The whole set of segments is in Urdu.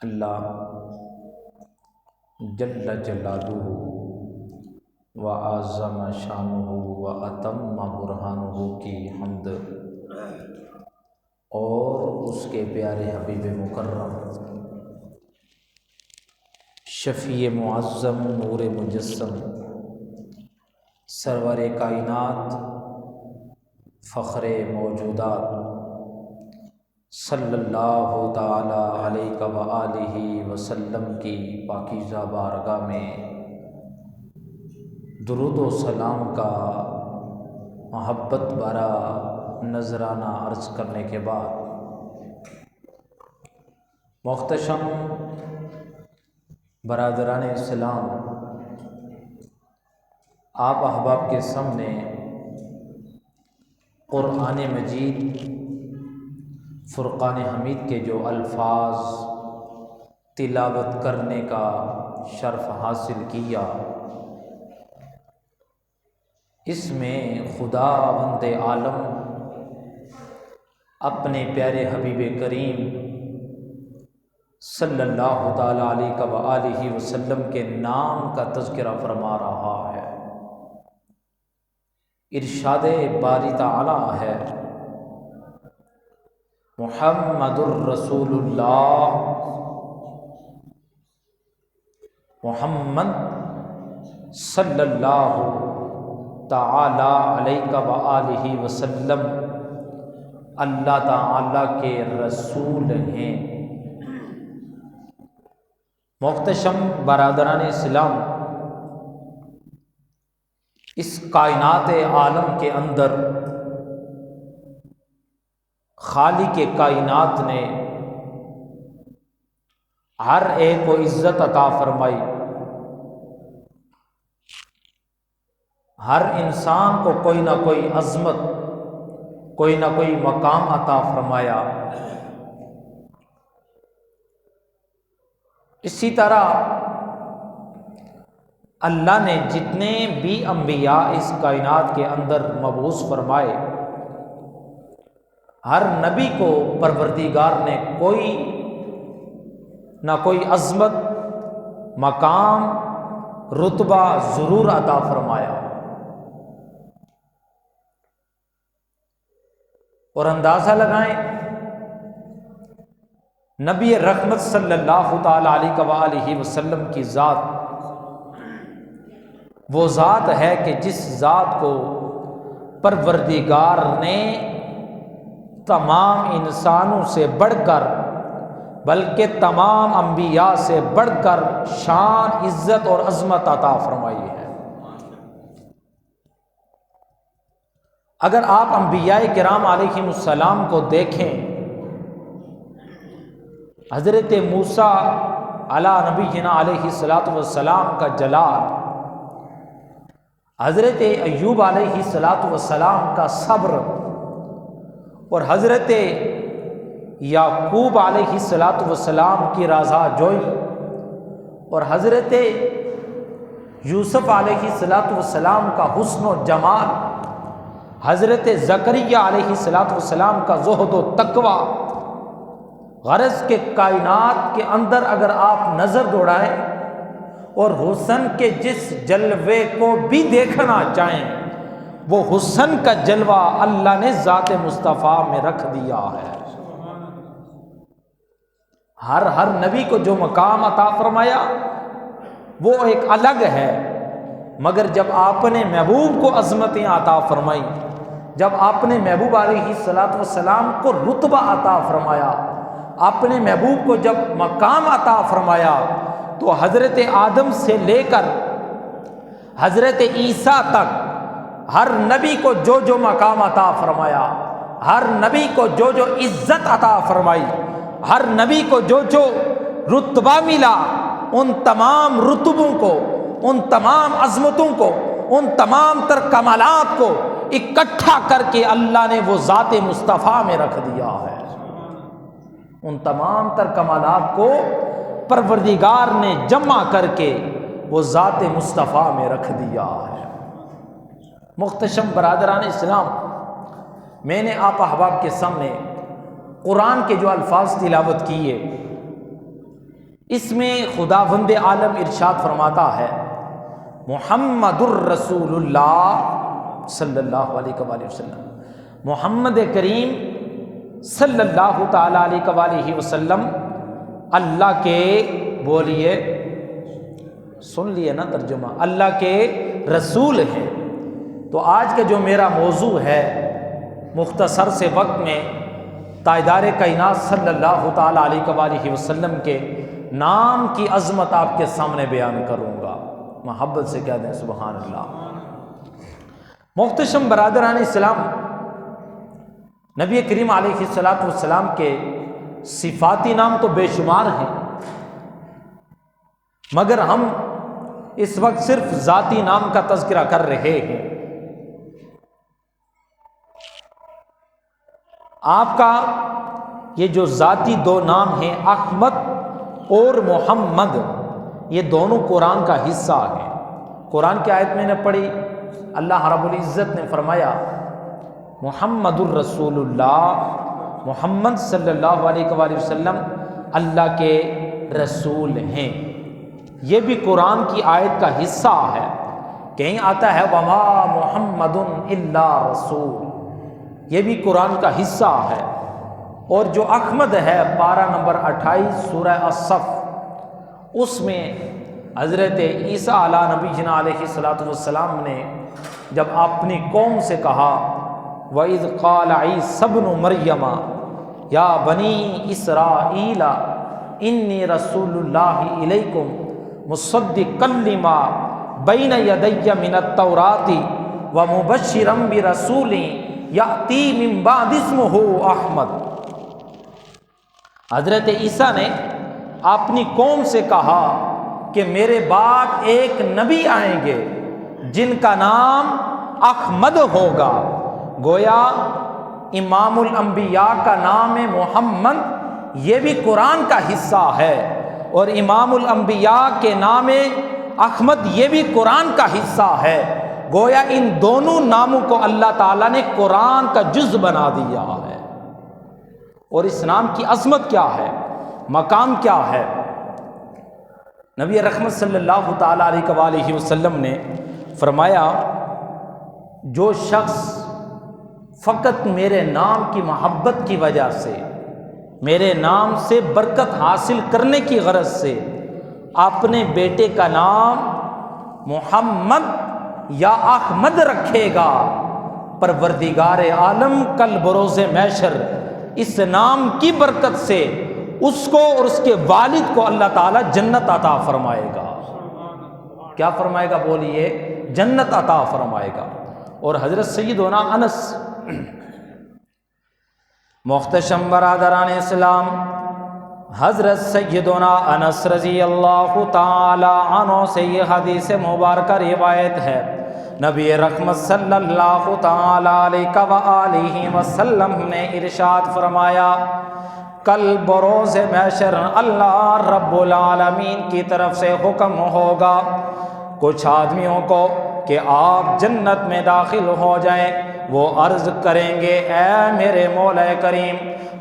اللہ جل جلالہ و اعظم شانہ و اتم برہانہ کی حمد اور اس کے پیارے حبیب مکرم شفیع معظم نور مجسم سرور کائنات فخر موجودات صلی اللہ تعالی علیہ وآلہ وسلم کی پاکیزہ بارگاہ میں درود و سلام کا محبت بھرا نذرانہ عرض کرنے کے بعد محتشم برادران اسلام، آپ احباب کے سامنے قرآن مجید فرقان حمید کے جو الفاظ تلاوت کرنے کا شرف حاصل کیا، اس میں خدا بند عالم اپنے پیارے حبیب کریم صلی اللہ تعالی علیہ وآلہ وسلم کے نام کا تذکرہ فرما رہا ہے۔ ارشاد باری تعالی ہے، محمد الرسول اللہ، محمد صلی اللہ تعالی علیہ وآلہ وسلم اللہ تعالی کے رسول ہیں۔ محتشم برادران اسلام، اس کائنات عالم کے اندر خالق کائنات نے ہر ایک کو عزت عطا فرمائی، ہر انسان کو کوئی نہ کوئی عظمت، کوئی نہ کوئی مقام عطا فرمایا۔ اسی طرح اللہ نے جتنے بھی انبیاء اس کائنات کے اندر مبعوث فرمائے، ہر نبی کو پروردگار نے کوئی نہ کوئی عظمت، مقام، رتبہ ضرور عطا فرمایا۔ اور اندازہ لگائیں، نبی رحمت صلی اللہ تعالی علیہ وآلہ وسلم کی ذات وہ ذات ہے کہ جس ذات کو پروردگار نے تمام انسانوں سے بڑھ کر، بلکہ تمام انبیاء سے بڑھ کر شان، عزت اور عظمت عطا فرمائی ہے۔ اگر آپ انبیاء کرام علیہم السلام کو دیکھیں، حضرت موسیٰ علی نبینا علیہ الصلاۃ والسلام کا جلال، حضرت ایوب علیہ الصلاۃ والسلام کا صبر، اور حضرت یعقوب علیہ الصلاۃ والسلام کی رضا جوئی، اور حضرت یوسف علیہ الصلاۃ والسلام کا حسن و جمال، حضرت زکریا علیہ الصلاۃ والسلام کا زہد و تقویٰ، غرض کے کائنات کے اندر اگر آپ نظر دوڑائیں اور حسن کے جس جلوے کو بھی دیکھنا چاہیں، وہ حسن کا جلوہ اللہ نے ذات مصطفیٰ میں رکھ دیا ہے۔ ہر نبی کو جو مقام عطا فرمایا وہ ایک الگ ہے، مگر جب آپ نے محبوب کو عظمتیں عطا فرمائی، جب آپ نے محبوب علیہ الصلاۃ والسلام کو رتبہ عطا فرمایا، آپ نے محبوب کو جب مقام عطا فرمایا، تو حضرت آدم سے لے کر حضرت عیسیٰ تک ہر نبی کو جو جو مقام عطا فرمایا، ہر نبی کو جو جو عزت عطا فرمائی، ہر نبی کو جو جو رتبہ ملا، ان تمام رتبوں کو، ان تمام عظمتوں کو، ان تمام تر کمالات کو اکٹھا کر کے اللہ نے وہ ذات مصطفیٰ میں رکھ دیا ہے۔ ان تمام تر کمالات کو پروردگار نے جمع کر کے وہ ذات مصطفیٰ میں رکھ دیا ہے۔ محتشم برادران اسلام، میں نے آپ احباب کے سامنے قرآن کے جو الفاظ تلاوت کیے، اس میں خداوند عالم ارشاد فرماتا ہے محمد الرسول اللہ صلی اللہ علیہ وآلہ وسلم، محمد کریم صلی اللہ تعالیٰ علیہ وآلہ وسلم اللہ کے، بولیے، سن لیے نا ترجمہ، اللہ کے رسول ہیں۔ تو آج کا جو میرا موضوع ہے، مختصر سے وقت میں تاجدار کائنات صلی اللہ تعالیٰ علیہ وآلہ وسلم کے نام کی عظمت آپ کے سامنے بیان کروں گا۔ محبت سے کہہ دیں سبحان اللہ۔ محتشم برادران اسلام، نبی کریم علیہ السلام کے صفاتی نام تو بے شمار ہیں، مگر ہم اس وقت صرف ذاتی نام کا تذکرہ کر رہے ہیں۔ آپ کا یہ جو ذاتی دو نام ہیں احمد اور محمد، یہ دونوں قرآن کا حصہ ہیں۔ قرآن کی آیت میں نے پڑھی، اللہ رب العزت نے فرمایا محمد الرسول اللہ، محمد صلی اللہ علیہ وآلہ وسلم اللہ کے رسول ہیں۔ یہ بھی قرآن کی آیت کا حصہ ہے۔ کہیں آتا ہے وما محمد الا رسول، یہ بھی قرآن کا حصہ ہے۔ اور جو احمد ہے پارہ نمبر 28 سورہ الصف، اس میں حضرت عیسیٰ علیہ نبی جنا علیہ السلام نے جب اپنی قوم سے کہا وَإِذْ قَالَ عِيسَى ابْنُ مَرْيَمَ يَا بَنِي إِسْرَائِيلَ إِنِّي رَسُولُ اللَّهِ إِلَيْكُمْ مُصَدِّقًا لِمَا بَيْنَ يَدَيَّ مِنَ التَّوْرَاةِ وَمُبَشِّرًا بِرَسُولٍ يَأْتِي مِن بَعْدِي اسْمُهُ أَحْمَدُ۔ حضرت عیسیٰ نے اپنی قوم سے کہا کہ میرے بعد ایک نبی آئیں گے جن کا نام احمد ہوگا۔ گویا امام الانبیاء کا نام محمد، یہ بھی قرآن کا حصہ ہے، اور امام الانبیاء کے نام احمد یہ بھی قرآن کا حصہ ہے۔ گویا ان دونوں ناموں کو اللہ تعالیٰ نے قرآن کا جز بنا دیا ہے۔ اور اس نام کی عظمت کیا ہے، مقام کیا ہے؟ نبی رحمت صلی اللہ تعالیٰ علیہ وآلہ وسلم نے فرمایا جو شخص فقط میرے نام کی محبت کی وجہ سے، میرے نام سے برکت حاصل کرنے کی غرض سے اپنے بیٹے کا نام محمد یا احمد رکھے گا، پروردگار عالم کل بروز محشر اس نام کی برکت سے اس کو اور اس کے والد کو اللہ تعالیٰ جنت عطا فرمائے گا۔ کیا فرمائے گا؟ بولیے، جنت عطا فرمائے گا۔ اور حضرت سیدنا انس، محتشم برادران اسلام، حضرت سیدنا انس رضی اللہ تعالی عنہ سے یہ حدیث مبارکہ روایت ہے، نبی رحمت صلی اللہ تعالی علیہ وآلہ وسلم نے ارشاد فرمایا کل بروز محشر اللہ رب العالمین کی طرف سے حکم ہوگا کچھ آدمیوں کو کہ آپ جنت میں داخل ہو جائیں۔ وہ عرض کریں گے اے میرے مولا کریم،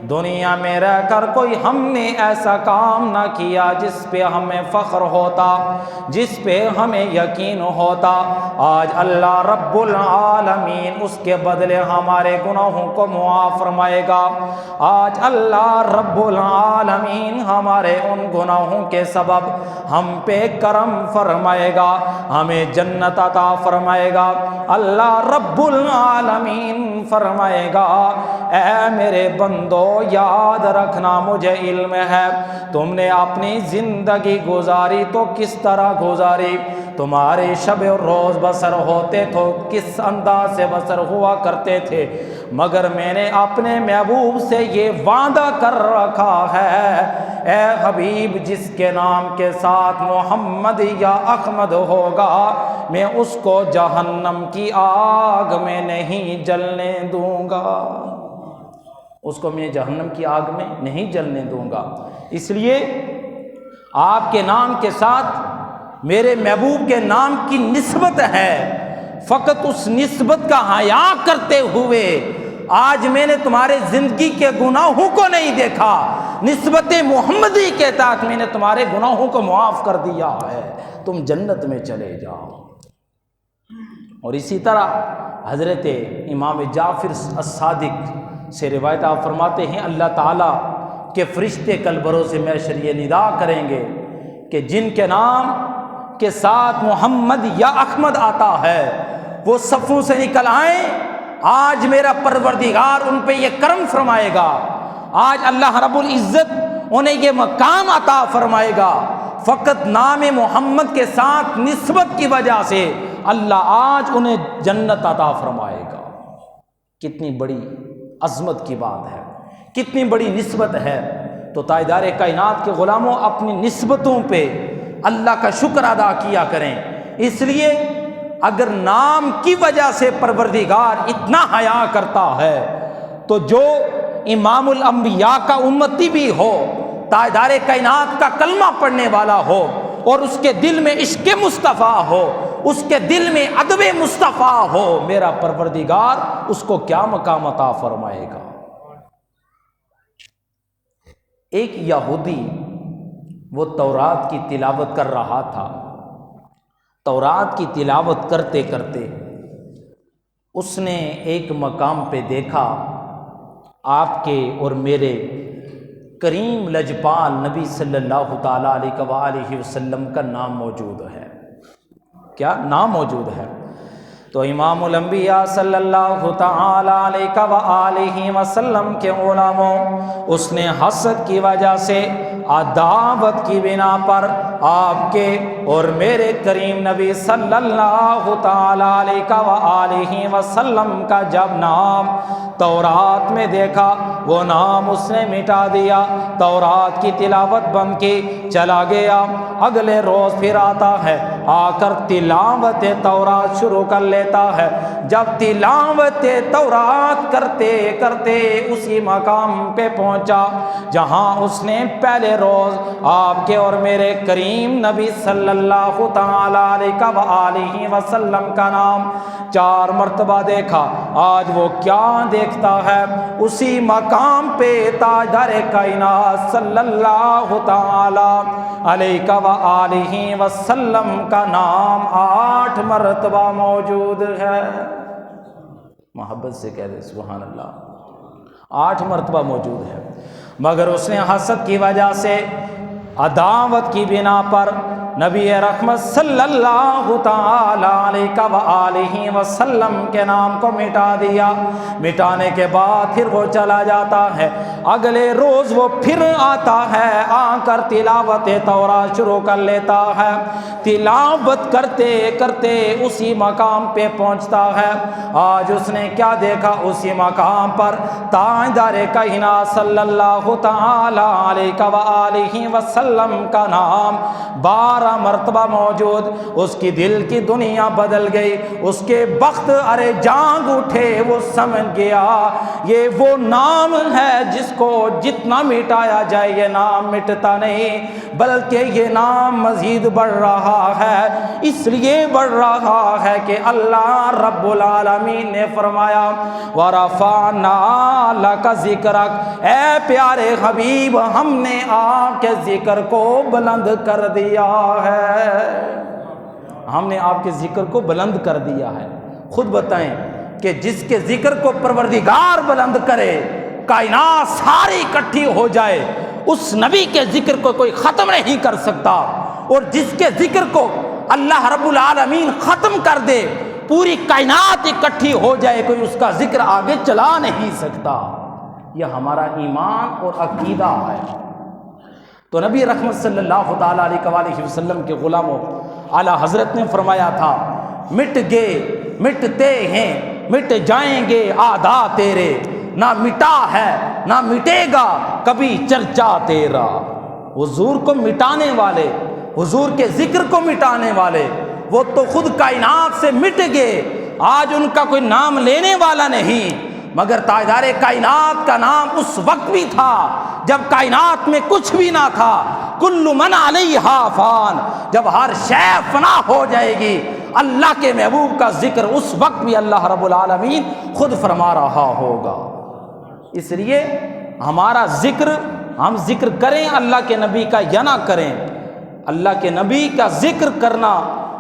دنیا میں رہ کر کوئی ہم نے ایسا کام نہ کیا جس پہ ہمیں فخر ہوتا، جس پہ ہمیں یقین ہوتا، آج اللہ رب العالمین اس کے بدلے ہمارے گناہوں کو معاف فرمائے گا۔ آج اللہ رب العالمین ہمارے ان گناہوں کے سبب ہم پہ کرم فرمائے گا، ہمیں جنت عطا فرمائے گا۔ اللہ رب العالمین فرمائے گا اے میرے بندو یاد رکھنا، مجھے علم ہے تم نے اپنی زندگی گزاری تو کس طرح گزاری، تمہارے شب و روز بسر ہوتے تو کس انداز سے بسر ہوا کرتے تھے، مگر میں نے اپنے محبوب سے یہ وعدہ کر رکھا ہے اے حبیب جس کے نام کے ساتھ محمد یا احمد ہوگا میں اس کو جہنم کی آگ میں نہیں جلنے دوں گا، اس کو میں جہنم کی آگ میں نہیں جلنے دوں گا۔ اس لیے آپ کے نام کے ساتھ میرے محبوب کے نام کی نسبت ہے، فقط اس نسبت کا حیا کرتے ہوئے آج میں نے تمہارے زندگی کے گناہوں کو نہیں دیکھا، نسبت محمدی کے تحت میں نے تمہارے گناہوں کو معاف کر دیا ہے، تم جنت میں چلے جاؤ۔ اور اسی طرح حضرت امام جعفر الصادق سے روایت آپ فرماتے ہیں اللہ تعالیٰ کے فرشتے کل بروز محشر یہ ندا کریں گے کہ جن کے نام کے ساتھ محمد یا احمد آتا ہے وہ صفوں سے نکل آئیں، آج میرا پروردگار ان پہ یہ کرم فرمائے گا، آج اللہ رب العزت انہیں یہ مقام عطا فرمائے گا، فقط نام محمد کے ساتھ نسبت کی وجہ سے اللہ آج انہیں جنت عطا فرمائے گا۔ کتنی بڑی عظمت کی بات ہے، کتنی بڑی نسبت ہے۔ تو تاجدار کائنات کے غلاموں، اپنی نسبتوں پہ اللہ کا شکر ادا کیا کریں۔ اس لیے اگر نام کی وجہ سے پروردگار اتنا حیا کرتا ہے تو جو امام الانبیاء کا امتی بھی ہو، تاجدار کائنات کا کلمہ پڑھنے والا ہو اور اس کے دل میں عشق مصطفیٰ ہو، اس کے دل میں ادب مصطفیٰ ہو، میرا پروردگار اس کو کیا مقام عطا فرمائے گا۔ ایک یہودی وہ تورات کی تلاوت کر رہا تھا، تورات کی تلاوت کرتے کرتے اس نے ایک مقام پہ دیکھا آپ کے اور میرے کریم لجپال نبی صلی اللہ تعالیٰ علیہ وآلہ وسلم کا نام موجود ہے۔ کیا نام موجود ہے؟ تو امام الانبیاء صلی اللہ تعالیٰ علیہ وآلہ وسلم کے علماء اس نے حسد کی وجہ سے، عداوت کی بنا پر آپ کے اور میرے کریم نبی صلی اللہ تعالیٰ علیہ وآلہ وسلم کا جب نام تورات میں دیکھا، وہ نام اس نے مٹا دیا، تورات کی تلاوت بند کی، چلا گیا۔ اگلے روز پھر آتا ہے، آ کر تلاوت تورات شروع کر لیتا ہے۔ جب تلاوت تورات کرتے کرتے اسی مقام پہ پہنچا جہاں اس نے پہلے روز آپ کے اور میرے کریم نبی صلی اللہ تعالیٰ علیہ وآلہ وسلم کا نام 4 مرتبہ دیکھا، آج وہ کیا دیکھتا ہے؟ اسی مقام پہ تاجدار کائنات صلی اللہ تعالیٰ علیہ وآلہ وسلم کا نام 8 مرتبہ موجود ہے۔ محبت سے کہہ دے سبحان اللہ، 8 مرتبہ موجود ہے۔ مگر اس نے حسد کی وجہ سے، عداوت کی بنا پر نبی رحمت صلی اللہ تعالی علیہ وآلہ وسلم کے نام کو مٹا دیا۔ مٹانے کے بعد پھر وہ چلا جاتا ہے، اگلے روز وہ پھر آتا ہے، آ کر تلاوت تورات شروع کر لیتا ہے۔ تلاوت کرتے کرتے اسی مقام پہ پہنچتا ہے۔ آج اس نے کیا دیکھا؟ اسی مقام پر تاجدار کائنات صلی اللہ تعالی علیہ وآلہ وسلم کا نام 12 مرتبہ موجود۔ اس کی دل کی دنیا بدل گئی، اس کے بخت ارے جاگ اٹھے، وہ سمجھ گیا یہ وہ نام ہے جس کو جتنا مٹایا جائے یہ نام مٹتا نہیں، بلکہ یہ نام مزید بڑھ رہا ہے۔ اس لیے بڑھ رہا ہے کہ اللہ رب العالمین نے فرمایا وَرَفَعْنَا لَكَ ذِكْرَكَ، اے پیارے حبیب ہم نے آپ کے ذکر کو بلند کر دیا ہے، ہم نے آپ کے ذکر کو بلند کر دیا ہے۔ خود بتائیں کہ جس کے ذکر کو پروردگار بلند کرے، کائنات ساری اکٹھی ہو جائے، اس نبی کے ذکر کو کوئی ختم نہیں کر سکتا، اور جس کے ذکر کو اللہ رب العالمین ختم کر دے، پوری کائنات اکٹھی ہو جائے، کوئی اس کا ذکر آگے چلا نہیں سکتا۔ یہ ہمارا ایمان اور عقیدہ ہے۔ تو نبی رحمت صلی اللہ تعالیٰ علیہ وآلہ وسلم کے غلاموں، اعلیٰ حضرت نے فرمایا تھا مٹ گئے مٹتے ہیں مٹ جائیں گے آدھا تیرے، نہ مٹا ہے نہ مٹے گا کبھی چرچا تیرا۔ حضور کو مٹانے والے، حضور کے ذکر کو مٹانے والے، وہ تو خود کائنات سے مٹ گئے، آج ان کا کوئی نام لینے والا نہیں۔ مگر تاجدار کائنات کا نام اس وقت بھی تھا جب کائنات میں کچھ بھی نہ تھا، کل من علیہا فان، جب ہر شے فنا ہو جائے گی، اللہ کے محبوب کا ذکر اس وقت بھی اللہ رب العالمین خود فرما رہا ہوگا۔ اس لیے ہمارا ذکر، ہم ذکر کریں اللہ کے نبی کا یا نہ کریں، اللہ کے نبی کا ذکر کرنا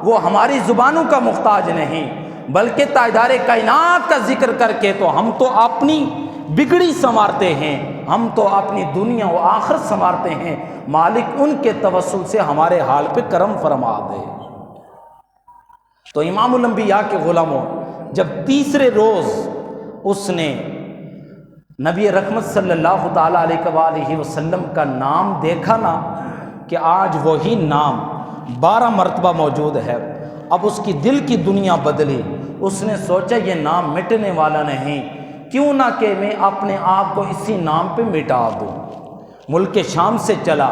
وہ ہماری زبانوں کا محتاج نہیں، بلکہ تاجدار کائنات کا ذکر کر کے تو ہم تو اپنی بگڑی سنوارتے ہیں، ہم تو اپنی دنیا و آخرت سنوارتے ہیں۔ مالک ان کے توسل سے ہمارے حال پہ کرم فرما دے۔ تو امام الانبیاء کے غلاموں، جب تیسرے روز اس نے نبی رحمت صلی اللہ تعالیٰ علیہ وآلہ وسلم کا نام دیکھا نا کہ آج وہی نام 12 مرتبہ موجود ہے، اب اس کی دل کی دنیا بدلی۔ اس نے سوچا یہ نام مٹنے والا نہیں، کیوں نہ کہ میں اپنے آپ کو اسی نام پہ مٹا دوں۔ ملک شام سے چلا،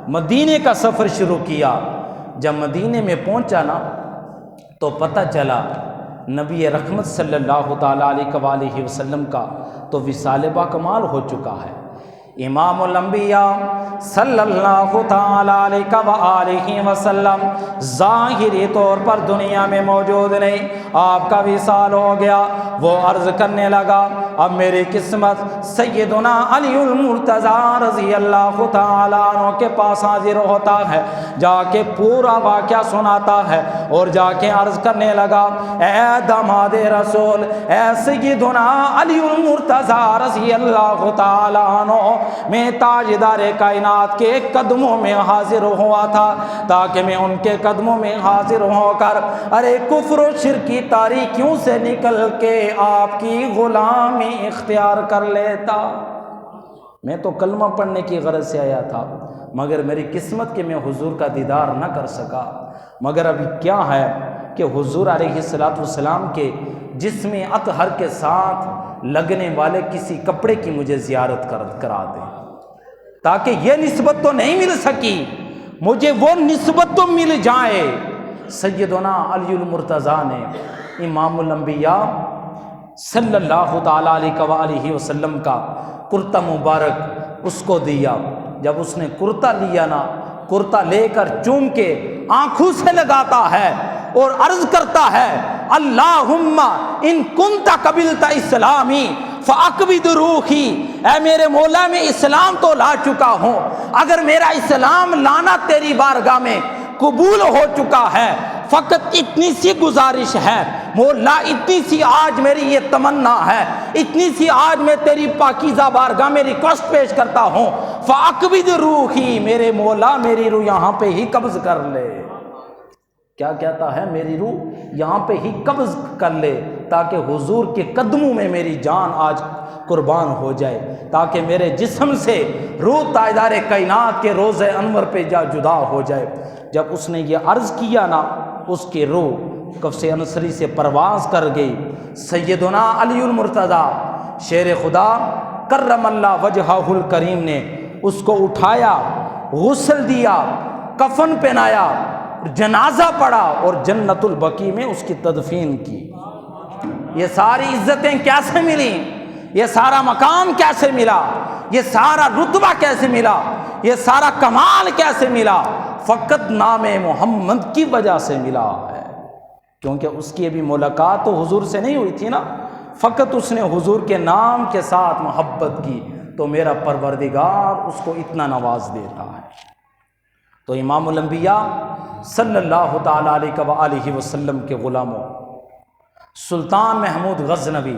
مدینے کا سفر شروع کیا۔ جب مدینے میں پہنچا نا تو پتہ چلا نبی رحمت صلی اللہ تعالیٰ علیہ وآلہ وسلم کا تو وصال با کمال ہو چکا ہے۔ امام الانبیاء صلی اللہ تعالیٰ علیہ وآلہ وسلم ظاہری طور پر دنیا میں موجود نہیں، آپ کا وصال ہو گیا۔ وہ عرض کرنے لگا اب میری قسمت سیدنا علی المرتضیٰ رضی اللہ تعالیٰ عنہ کے پاس حاضر ہوتا ہے، جا کے پورا واقعہ سناتا ہے اور جا کے عرض کرنے لگا اے داماد رسول، اے سیدنا علی المرتضیٰ رضی اللہ تعالیٰ عنہ، میں تاجدار کائنات کے قدموں میں حاضر ہوا تھا تاکہ میں ان کے قدموں میں حاضر ہو کر ارے کفر و شرک کی تاریکیوں سے نکل کے آپ کی غلامی اختیار کر لیتا۔ میں تو کلمہ پڑھنے کی غرض سے آیا تھا، مگر میری قسمت کہ میں حضور کا دیدار نہ کر سکا۔ مگر ابھی کیا ہے کہ حضور علیہ السلام کے جسم اطہر کے ساتھ لگنے والے کسی کپڑے کی مجھے زیارت کرا دیں، تاکہ یہ نسبت تو نہیں مل سکی، مجھے وہ نسبت تو مل جائے۔ سیدنا علی المرتضیٰ نے امام الانبیاء صلی اللہ تعالیٰ علیہ وآلہ وسلم کا کرتا مبارک اس کو دیا۔ جب اس نے کرتا لیا نا، کرتا لے کر چوم کے آنکھوں سے لگاتا ہے اور عرض کرتا ہے اللہم ان کنت قبلت اسلامی فاقبض روحی، اے میرے مولا میں اسلام تو لا چکا ہوں، اگر میرا اسلام لانا تیری بارگاہ میں قبول ہو چکا ہے، فقط اتنی سی گزارش ہے مولا، اتنی سی آج میری یہ تمنا ہے، اتنی سی آج میں تیری پاکیزہ بارگاہ میں ریکویسٹ پیش کرتا ہوں، فاقبض روحی، میرے مولا میری روح یہاں پہ ہی قبض کر لے۔ کیا کہتا ہے؟ میری روح یہاں پہ ہی قبض کر لے، تاکہ حضور کے قدموں میں میری جان آج قربان ہو جائے، تاکہ میرے جسم سے روح تاجدار کائنات کے روز انور پہ جدا ہو جائے۔ جب اس نے یہ عرض کیا نا، اس کی روح قفس انصری سے پرواز کر گئی۔ سیدنا علی المرتضیٰ شیر خدا کرم اللہ وجہہ الکریم نے اس کو اٹھایا، غسل دیا، کفن پہنایا، جنازہ پڑھا اور جنت البقیع میں اس کی تدفین کی۔ یہ ساری عزتیں کیسے ملیں؟ یہ سارا مقام کیسے ملا؟ یہ سارا رتبہ کیسے ملا؟ یہ سارا کمال کیسے ملا؟ فقط نام محمد کی وجہ سے ملا ہے، کیونکہ اس کی ابھی ملاقات تو حضور سے نہیں ہوئی تھی نا، فقط اس نے حضور کے نام کے ساتھ محبت کی تو میرا پروردگار اس کو اتنا نواز دیتا ہے۔ تو امام الانبیاء صلی اللہ تعالیٰ علیہ وآلہ وسلم کے غلاموں، سلطان محمود غزنوی،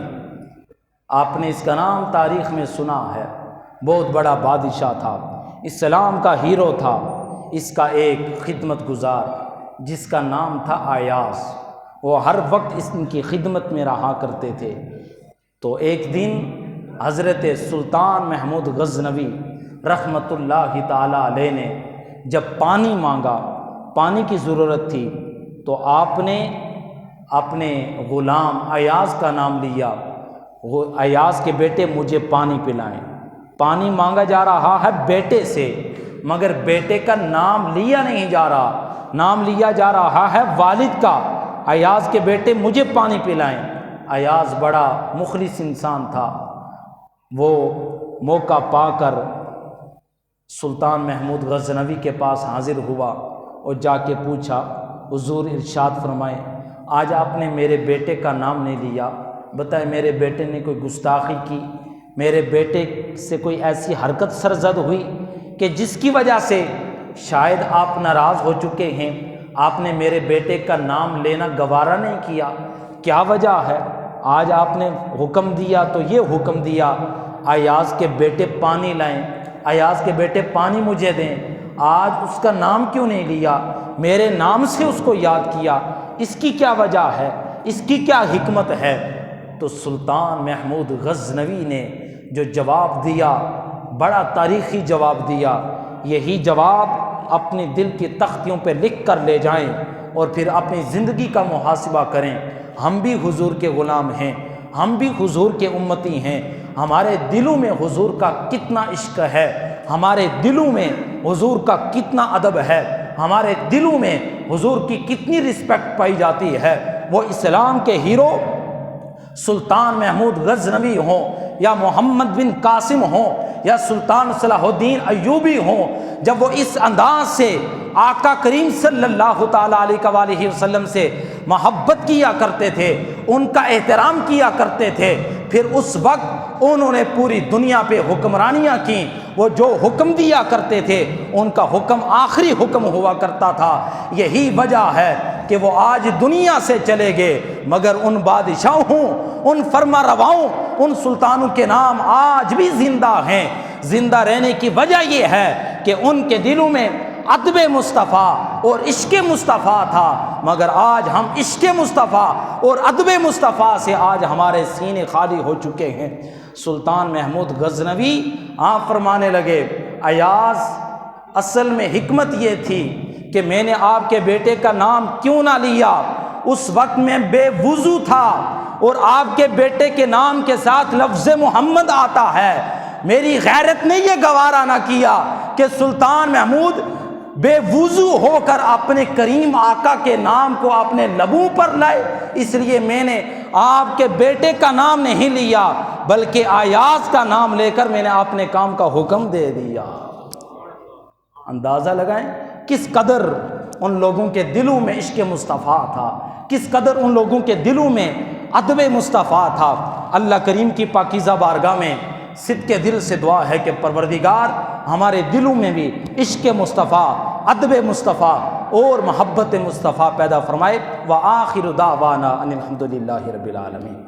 آپ نے اس کا نام تاریخ میں سنا ہے، بہت بڑا بادشاہ تھا، اسلام کا ہیرو تھا۔ اس کا ایک خدمت گزار جس کا نام تھا ایاز، وہ ہر وقت ان کی خدمت میں رہا کرتے تھے۔ تو ایک دن حضرت سلطان محمود غزنوی رحمت اللہ تعالیٰ علیہ نے جب پانی مانگا، پانی کی ضرورت تھی، تو آپ نے اپنے غلام ایاز کا نام لیا، وہ ایاز کے بیٹے مجھے پانی پلائیں۔ پانی مانگا جا رہا ہے بیٹے سے، مگر بیٹے کا نام لیا نہیں جا رہا، نام لیا جا رہا ہے والد کا، ایاز کے بیٹے مجھے پانی پلائیں۔ ایاز بڑا مخلص انسان تھا، وہ موقع پا کر سلطان محمود غزنوی کے پاس حاضر ہوا اور جا کے پوچھا حضور ارشاد فرمائیں آج آپ نے میرے بیٹے کا نام نہیں لیا، بتائیں میرے بیٹے نے کوئی گستاخی کی، میرے بیٹے سے کوئی ایسی حرکت سرزد ہوئی کہ جس کی وجہ سے شاید آپ ناراض ہو چکے ہیں، آپ نے میرے بیٹے کا نام لینا گوارا نہیں کیا، کیا وجہ ہے؟ آج آپ نے حکم دیا تو یہ حکم دیا ایاز کے بیٹے پانی لائیں، ایاز کے بیٹے پانی مجھے دیں، آج اس کا نام کیوں نہیں لیا، میرے نام سے اس کو یاد کیا، اس کی کیا وجہ ہے، اس کی کیا حکمت ہے؟ تو سلطان محمود غزنوی نے جو جواب دیا، بڑا تاریخی جواب دیا، یہی جواب اپنے دل کی تختیوں پہ لکھ کر لے جائیں اور پھر اپنی زندگی کا محاسبہ کریں۔ ہم بھی حضور کے غلام ہیں، ہم بھی حضور کے امتی ہیں، ہمارے دلوں میں حضور کا کتنا عشق ہے، ہمارے دلوں میں حضور کا کتنا ادب ہے، ہمارے دلوں میں حضور کی کتنی رسپیکٹ پائی جاتی ہے۔ وہ اسلام کے ہیرو سلطان محمود غزنوی ہوں یا محمد بن قاسم ہوں یا سلطان صلاح الدین ایوبی ہوں، جب وہ اس انداز سے آقا کریم صلی اللہ تعالیٰ علیہ وسلم سے محبت کیا کرتے تھے، ان کا احترام کیا کرتے تھے، پھر اس وقت انہوں نے پوری دنیا پہ حکمرانیاں کیں، وہ جو حکم دیا کرتے تھے ان کا حکم آخری حکم ہوا کرتا تھا۔ یہی وجہ ہے کہ وہ آج دنیا سے چلے گئے، مگر ان بادشاہوں، ان فرما رواؤں، ان سلطانوں کے نام آج بھی زندہ ہیں۔ زندہ رہنے کی وجہ یہ ہے کہ ان کے دلوں میں ادب مصطفیٰ اور عشق مصطفیٰ تھا، مگر آج ہم عشق مصطفیٰ اور ادب مصطفیٰ سے آج ہمارے سینے خالی ہو چکے ہیں۔ سلطان محمود غزنوی آپ فرمانے لگے، ایاز اصل میں حکمت یہ تھی کہ میں نے آپ کے بیٹے کا نام کیوں نہ لیا، اس وقت میں بے وضو تھا اور آپ کے بیٹے کے نام کے ساتھ لفظ محمد آتا ہے، میری غیرت نے یہ گوارا نہ کیا کہ سلطان محمود بے وضو ہو کر اپنے کریم آقا کے نام کو اپنے لبوں پر لائے، اس لیے میں نے آپ کے بیٹے کا نام نہیں لیا بلکہ ایاز کا نام لے کر میں نے اپنے کام کا حکم دے دیا۔ اندازہ لگائیں کس قدر ان لوگوں کے دلوں میں عشق مصطفیٰ تھا، کس قدر ان لوگوں کے دلوں میں ادب مصطفیٰ تھا۔ اللہ کریم کی پاکیزہ بارگاہ میں صدق دل سے دعا ہے کہ پروردگار ہمارے دلوں میں بھی عشق مصطفیٰ، ادب مصطفیٰ اور محبت مصطفیٰ پیدا فرمائے۔ وآخر دعوانا ان الحمد للہ رب العالمین۔